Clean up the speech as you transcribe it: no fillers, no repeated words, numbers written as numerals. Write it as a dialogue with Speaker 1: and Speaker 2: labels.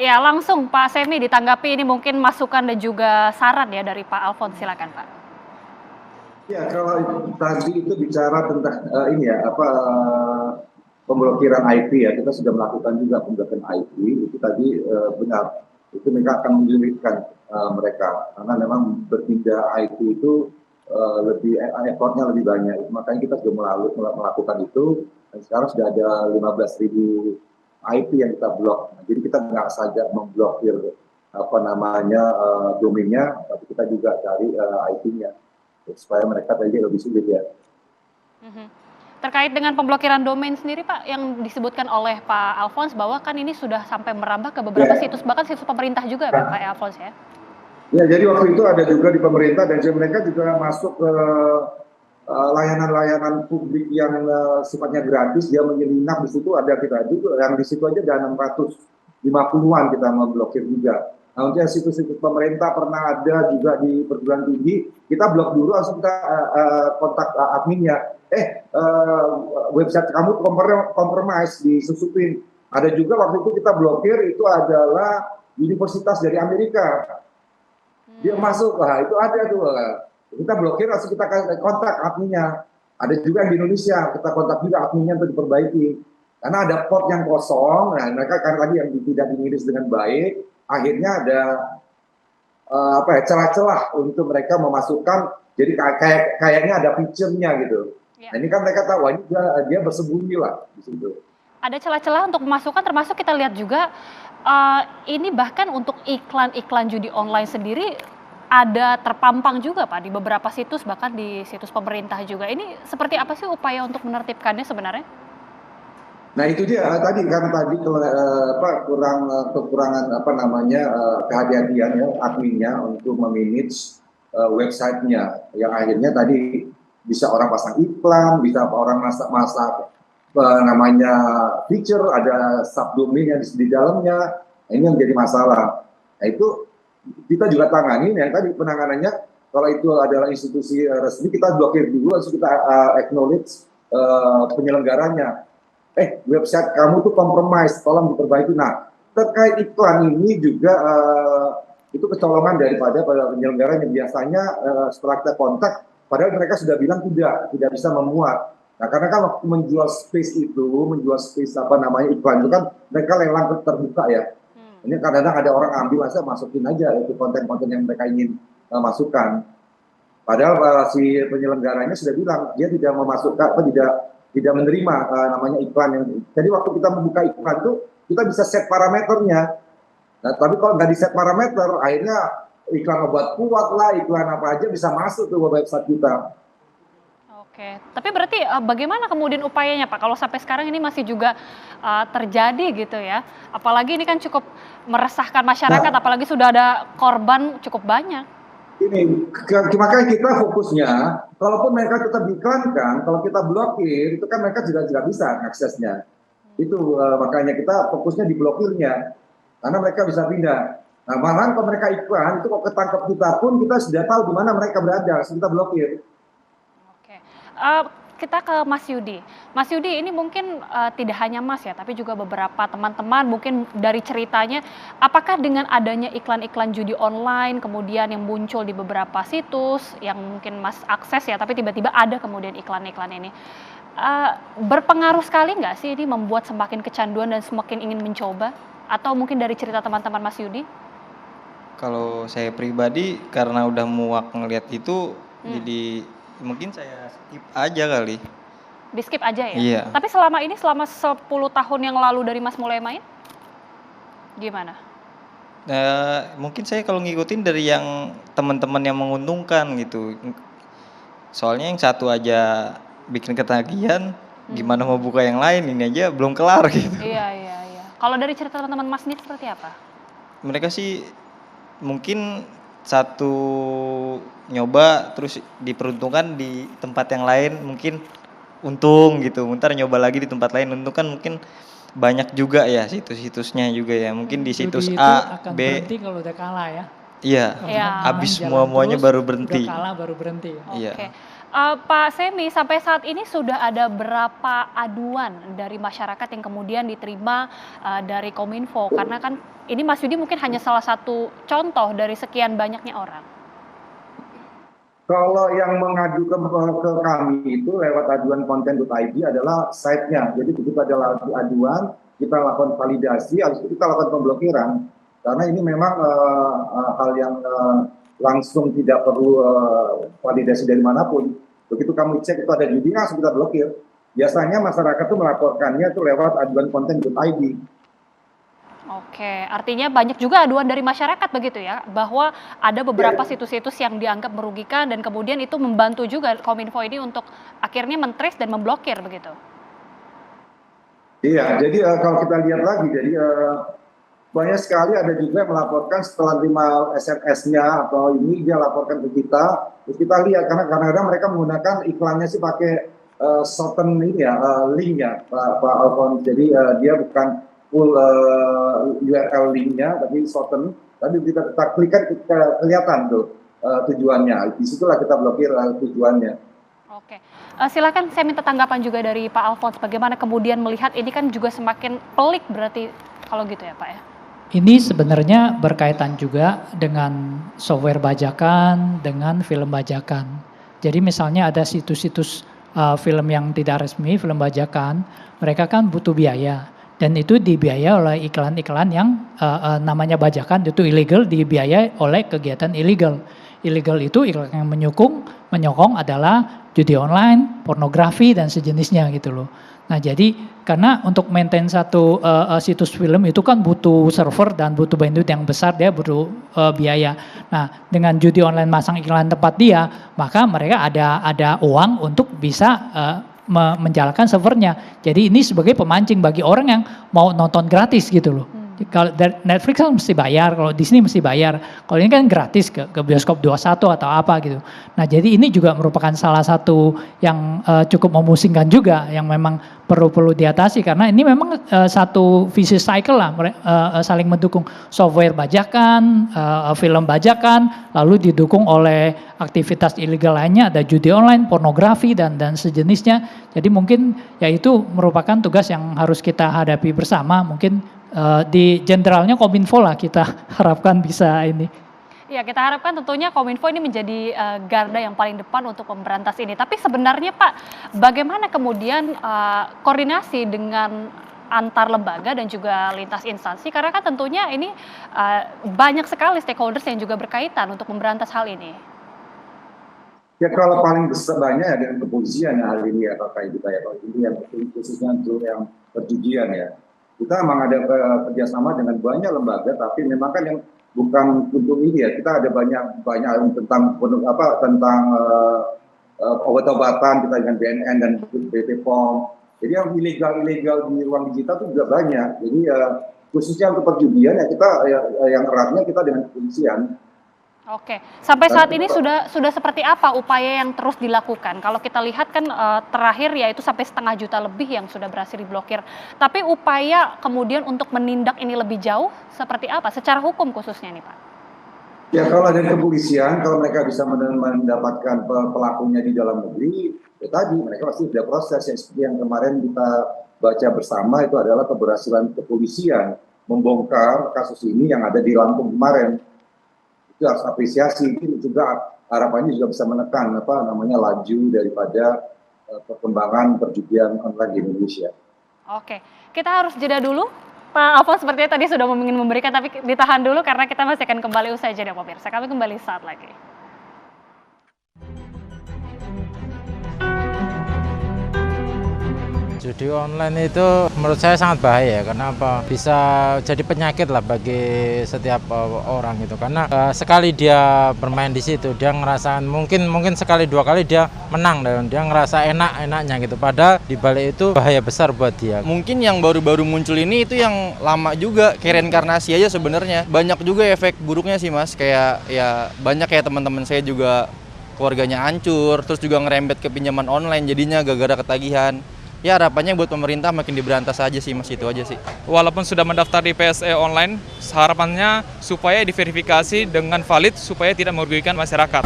Speaker 1: Ya, langsung Pak Semi ditanggapi ini mungkin masukan dan juga saran ya dari Pak Alfons, silakan Pak.
Speaker 2: Ya, kalau tadi itu bicara tentang ini ya apa pemblokiran IP ya, kita sudah melakukan juga pemblokiran IP itu tadi benar itu mereka akan menyulitkan mereka karena memang berpindah IP itu lebih effortnya lebih banyak, makanya kita sudah melakukan itu dan sekarang sudah ada 15.000 IP yang kita blok. Nah, jadi kita nggak saja memblokir apa namanya domainnya, tapi kita juga cari IP-nya supaya mereka tadi lebih sulit ya.
Speaker 1: Terkait dengan pemblokiran domain sendiri Pak, yang disebutkan oleh Pak Alfons bahwa kan ini sudah sampai merambah ke beberapa situs, bahkan situs pemerintah juga Pak Alfons ya?
Speaker 2: Ya, jadi waktu itu ada juga di pemerintah dan mereka juga masuk ke layanan-layanan publik yang sifatnya gratis, dia menyelinap di situ ada kita juga, yang di situ aja ada 650-an kita memblokir juga. Nah, untuk situs-situs pemerintah pernah ada juga di perguruan tinggi, kita blok dulu langsung kita kontak adminnya. Website kamu compromise, disusupin. Ada juga waktu itu kita blokir itu adalah universitas dari Amerika. Dia masuk, itu ada tuh. Kita blokir langsung kita kontak adminnya. Ada juga di Indonesia, kita kontak juga adminnya untuk diperbaiki. Karena ada port yang kosong, nah mereka karena tadi yang tidak diniris dengan baik, akhirnya ada celah-celah untuk mereka memasukkan, jadi kayaknya ada feature-nya gitu. Ya. Nah ini kan mereka tahu, ini dia bersembunyi lah di situ.
Speaker 1: Ada celah-celah untuk memasukkan, termasuk kita lihat juga ini bahkan untuk iklan-iklan judi online sendiri ada terpampang juga Pak di beberapa situs, bahkan di situs pemerintah juga. Ini seperti apa sih upaya untuk menertibkannya sebenarnya?
Speaker 2: Nah itu dia tadi kan kekurangan kehati-hatian ya adminnya untuk memanage websitenya yang akhirnya tadi bisa orang pasang iklan, bisa orang masak feature, ada subdomain yang di dalamnya. Nah, ini yang jadi masalah. Nah itu kita juga tangani yang tadi penanganannya, kalau itu adalah institusi resmi kita blokir dulu, langsung kita acknowledge penyelenggaranya. Website kamu tuh compromise, tolong diperbaiki. Nah, terkait iklan ini juga itu kecolongan daripada penyelenggara yang biasanya setelah kita kontak, padahal mereka sudah bilang tidak bisa memuat. Nah, karena kan waktu menjual space iklan itu kan mereka lelang terbuka ya. Ini kadang-kadang ada orang ambil aja, masukin aja itu konten-konten yang mereka ingin masukkan. Padahal si penyelenggaranya sudah bilang dia tidak memasukkan, tidak menerima namanya iklan yang. Jadi waktu kita membuka iklan itu kita bisa set parameternya. Nah, tapi kalau nggak di set parameter, akhirnya iklan obat kuat lah, iklan apa aja bisa masuk ke website kita.
Speaker 1: Oke, tapi berarti bagaimana kemudian upayanya Pak? Kalau sampai sekarang ini masih juga terjadi gitu ya, apalagi ini kan cukup meresahkan masyarakat, apalagi sudah ada korban cukup banyak.
Speaker 2: Ini makanya kita fokusnya, kalaupun mereka tetap diiklankan, kalau kita blokir itu kan mereka juga tidak bisa aksesnya. Itu makanya kita fokusnya di blokirnya, karena mereka bisa pindah. Nah malahan kalau mereka iklan itu kok ketangkep kita pun kita sudah tahu di mana mereka berada, kita blokir.
Speaker 1: Oke, kita ke Mas Yudi. Mas Yudi, ini mungkin tidak hanya Mas ya, tapi juga beberapa teman-teman mungkin dari ceritanya, apakah dengan adanya iklan-iklan judi online kemudian yang muncul di beberapa situs yang mungkin Mas akses ya, tapi tiba-tiba ada kemudian iklan-iklan ini, berpengaruh sekali nggak sih ini membuat semakin kecanduan dan semakin ingin mencoba? Atau mungkin dari cerita teman-teman Mas Yudi?
Speaker 3: Kalau saya pribadi karena udah muak ngeliat itu, jadi mungkin saya skip aja kali.
Speaker 1: Di skip aja ya?
Speaker 3: Iya.
Speaker 1: Tapi selama 10 tahun yang lalu dari Mas mulai main, gimana?
Speaker 3: Mungkin saya kalau ngikutin dari yang teman-teman yang menguntungkan gitu. Soalnya yang satu aja bikin ketagihan, gimana mau buka yang lain, ini aja belum kelar gitu.
Speaker 1: Iya. Kalau dari cerita teman-teman Mas ini seperti apa?
Speaker 3: Mereka sih mungkin satu nyoba terus diperuntukkan di tempat yang lain mungkin untung gitu, ntar nyoba lagi di tempat lain untung, kan mungkin banyak juga ya situs-situsnya juga ya, mungkin di situs A,
Speaker 4: akan
Speaker 3: B
Speaker 4: berhenti kalau udah kalah ya.
Speaker 3: Iya, habis semua-muanya baru berhenti.
Speaker 4: Udah kalah baru berhenti.
Speaker 1: Oke. Pak Semi, sampai saat ini sudah ada berapa aduan dari masyarakat yang kemudian diterima, dari Kominfo? Karena kan ini Mas Yudi mungkin hanya salah satu contoh dari sekian banyaknya orang.
Speaker 2: Kalau yang mengadu ke kami itu lewat aduan.konten.id adalah site-nya. Jadi begitu ada aduan, kita lakukan validasi, habis itu kita lakukan pemblokiran. Karena ini memang hal yang langsung tidak perlu validasi dari manapun. Begitu kamu cek itu ada judi, langsung kita blokir. Biasanya masyarakat itu melaporkannya itu lewat aduan.konten.id.
Speaker 1: Oke, artinya banyak juga aduan dari masyarakat begitu ya, bahwa ada beberapa situs-situs yang dianggap merugikan dan kemudian itu membantu juga Kominfo ini untuk akhirnya men-trace dan memblokir begitu.
Speaker 2: Iya, jadi kalau kita lihat lagi, jadi banyak sekali ada juga yang melaporkan setelah terima SMS-nya atau ini dia laporkan ke kita, terus kita lihat karena kadang-kadang mereka menggunakan iklannya sih pakai shorten ini ya, link-nya Pak Alfons. Jadi dia bukan full URL link-nya, tapi shorten. Tapi kita klik kan kelihatan tuh tujuannya. Disitulah kita blokir tujuannya.
Speaker 1: Oke, silakan saya minta tanggapan juga dari Pak Alfons. Bagaimana kemudian melihat ini kan juga semakin pelik berarti kalau gitu ya Pak ya?
Speaker 4: Ini sebenarnya berkaitan juga dengan software bajakan, dengan film bajakan. Jadi misalnya ada situs-situs film yang tidak resmi, film bajakan, mereka kan butuh biaya. Dan itu dibiayai oleh iklan-iklan yang namanya bajakan, itu illegal, dibiayai oleh kegiatan illegal. Illegal itu iklan yang menyokong adalah judi online, pornografi, dan sejenisnya gitu loh. Nah jadi karena untuk maintain satu situs film itu kan butuh server dan butuh bandwidth yang besar, dia butuh biaya. Nah dengan judi online masang iklan tempat dia, maka mereka ada uang untuk bisa menjalankan servernya. Jadi ini sebagai pemancing bagi orang yang mau nonton gratis gitu loh. Kalau Netflix kan mesti bayar, kalau Disney mesti bayar. Kalau ini kan gratis ke bioskop 21 atau apa gitu. Nah jadi ini juga merupakan salah satu yang cukup memusingkan juga, yang memang perlu diatasi. Karena ini memang satu vicious cycle lah, saling mendukung. Software bajakan, film bajakan, lalu didukung oleh aktivitas ilegal lainnya, ada judi online, pornografi, dan sejenisnya. Jadi mungkin ya itu merupakan tugas yang harus kita hadapi bersama. Mungkin di jenderalnya Kominfo lah kita harapkan bisa ini.
Speaker 1: Ya kita harapkan tentunya Kominfo ini menjadi garda yang paling depan untuk memberantas ini. Tapi sebenarnya Pak, bagaimana kemudian koordinasi dengan antar lembaga dan juga lintas instansi? Karena kan tentunya ini banyak sekali stakeholders yang juga berkaitan untuk memberantas hal ini.
Speaker 2: Ya kalau paling besar banyak ya dengan kepolisian ya hal ini ya Pak kita ya. Kalau ini yang khususnya untuk yang perjudian ya. Kita memang ada kerjasama dengan banyak lembaga, tapi memang kan yang bukan untuk ini ya. Kita ada banyak tentang obat-obatan kita dengan BNN dan BPOM. Jadi yang ilegal di ruang digital itu juga banyak. Jadi khususnya untuk perjudian ya kita yang eratnya kita dengan kepolisian.
Speaker 1: Oke, sampai saat ini sudah seperti apa upaya yang terus dilakukan? Kalau kita lihat kan terakhir yaitu sampai 500 juta lebih yang sudah berhasil diblokir. Tapi upaya kemudian untuk menindak ini lebih jauh seperti apa? Secara hukum khususnya nih Pak?
Speaker 2: Ya kalau dari kepolisian, kalau mereka bisa mendapatkan pelakunya di dalam negeri, ya tadi mereka pasti sudah proses. Yang seperti yang kemarin kita baca bersama itu adalah keberhasilan kepolisian membongkar kasus ini yang ada di Lampung kemarin. Itu harus apresiasi. Itu juga harapannya juga bisa menekan laju daripada perkembangan perjudian online di Indonesia.
Speaker 1: Oke, kita harus jeda dulu. Pak Alfons sepertinya tadi sudah ingin memberikan, tapi ditahan dulu karena kita masih akan kembali usai jeda pemirsa. Kami kembali saat lagi.
Speaker 5: Judi online itu menurut saya sangat bahaya. Kenapa? Bisa jadi penyakit lah bagi setiap orang itu. Karena sekali dia bermain di situ, dia ngerasain mungkin sekali dua kali dia menang dan dia ngerasa enaknya gitu. Padahal di balik itu bahaya besar buat dia.
Speaker 6: Mungkin yang baru-baru muncul ini itu yang lama juga, kayak reinkarnasi aja sebenarnya. Banyak juga efek buruknya sih Mas. Kayak ya banyak kayak teman-teman saya juga keluarganya hancur, terus juga ngerembet ke pinjaman online jadinya gara-gara ketagihan. Ya harapannya buat pemerintah makin diberantas aja sih Mas, itu aja sih.
Speaker 7: Walaupun sudah mendaftar di PSE online, harapannya supaya diverifikasi dengan valid supaya tidak merugikan masyarakat.